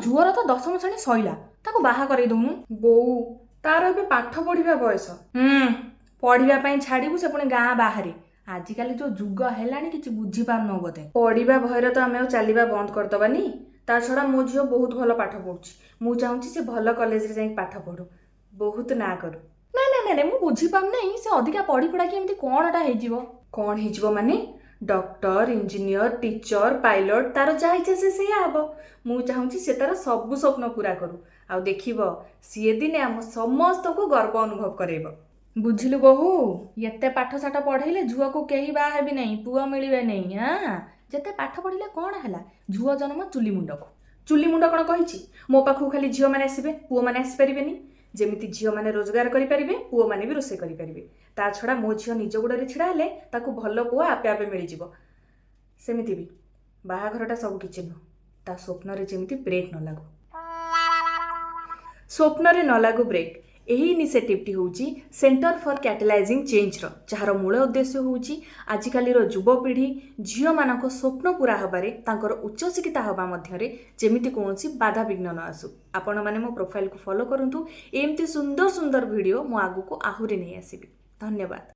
ଝୁଅର ତ 10ମ ଶ୍ରେଣୀ ସଇଲା, ତାକୁ ବାହା କରେଇ ଦଉନୁ। ବୋଉ ତାର ଏବେ ପାଠ ପଢିବା ବୟସ। ପଢିବା ପାଇଁ ଛାଡ଼ିବୁ, ସେ ପୁଣି ଗାଁ ବାହାରେ। ଆଜିକାଲି ଯୋଉ ଯୁଗ ହେଲାଣି କିଛି ବୁଝିପାରୁନ ବୋଧେ। ପଢିବା ଭୟରେ ତ ଆମେ ଆଉ ଚାଲିବା ବନ୍ଦ କରିଦବାନି। ତା ଛଡା ମୋ ଝିଅ ବହୁତ ଭଲ ପାଠ ପଢୁଛି। ମୁଁ ଚାହୁଁଛି ସେ ଭଲ କଲେଜରେ ଯାଇକି ପାଠ ପଢୁ, ବହୁତ ନାଁ କରୁ। ନାଇଁ ମୁଁ ବୁଝିପାରୁନାହିଁ, ସେ ଅଧିକା ପଢି ପଢାକି ଏମିତି କଣଟା ହେଇଯିବ। କଣ ହେଇଯିବ ମାନେ? ଡକ୍ଟର, ଇଞ୍ଜିନିୟର, ଟିଚର, ପାଇଲଟ, ତାର ଯାହା ଇଚ୍ଛା ସେ ସେଇଆ ହବ। ମୁଁ ଚାହୁଁଛି ସେ ତାର ସବୁ ସ୍ୱପ୍ନ ପୁରା କରୁ। ଆଉ ଦେଖିବ ସିଏ ଦିନେ ଆମ ସମସ୍ତଙ୍କୁ ଗର୍ବ ଅନୁଭବ କରେଇବ। ବୁଝିଲୁ ବୋହୁ, ଏତେ ପାଠ ସାଠ ପଢେଇଲେ ଝୁଅକୁ କେହି ବାହା ହେବି ନାହିଁ, ପୁଅ ମିଳିବେ ନାହିଁ। ଯେତେ ପାଠ ପଢିଲେ କଣ ହେଲା, ଝୁଅ ଜନ୍ମ ଚୁଲି ମୁଣ୍ଡକୁ। ଚୁଲି ମୁଣ୍ଡ କଣ କହିଛି? ମୋ ପାଖକୁ ଖାଲି ଝିଅମାନେ ଆସିବେ, ପୁଅମାନେ ଆସିପାରିବେନି। ଯେମିତି ଝିଅମାନେ ରୋଜଗାର କରିପାରିବେ, ପୁଅମାନେ ବି ରୋଷେଇ କରିପାରିବେ। ତା ଛଡା ମୋ ଝିଅ ନିଜ ଗୋଡରେ ଛିଡା ହେଲେ ତାକୁ ଭଲ ପୁଅ ଆପେ ଆପେ ମିଳିଯିବ। ସେମିତି ବି ବାହାଘରଟା ସବୁ କିଛି ନୁହଁ, ତା ସ୍ୱପ୍ନରେ ଯେମିତି ବ୍ରେକ୍ ନ ଲାଗୁ। ସ୍ୱପ୍ନରେ ନ ଲାଗୁ ବ୍ରେକ୍। ଏହି ଇନିସିଏଟିଭଟି ହେଉଛି ସେଣ୍ଟର ଫର୍ କ୍ୟାଟାଲାଇଜିଂ ଚେଞ୍ଜର, ଯାହାର ମୂଳ ଉଦ୍ଦେଶ୍ୟ ହେଉଛି ଆଜିକାଲିର ଯୁବପିଢ଼ି ଝିଅମାନଙ୍କ ସ୍ୱପ୍ନ ପୁରା ହେବାରେ, ତାଙ୍କର ଉଚ୍ଚଶିକ୍ଷିତା ହେବା ମଧ୍ୟରେ ଯେମିତି କୌଣସି ବାଧାବିଘ୍ନ ନ ଆସୁ। ଆପଣମାନେ ମୋ ପ୍ରୋଫାଇଲକୁ ଫଲୋ କରନ୍ତୁ। ଏମିତି ସୁନ୍ଦର ସୁନ୍ଦର ଭିଡ଼ିଓ ମୁଁ ଆଗକୁ ଆହୁରି ନେଇ ଆସିବି। ଧନ୍ୟବାଦ।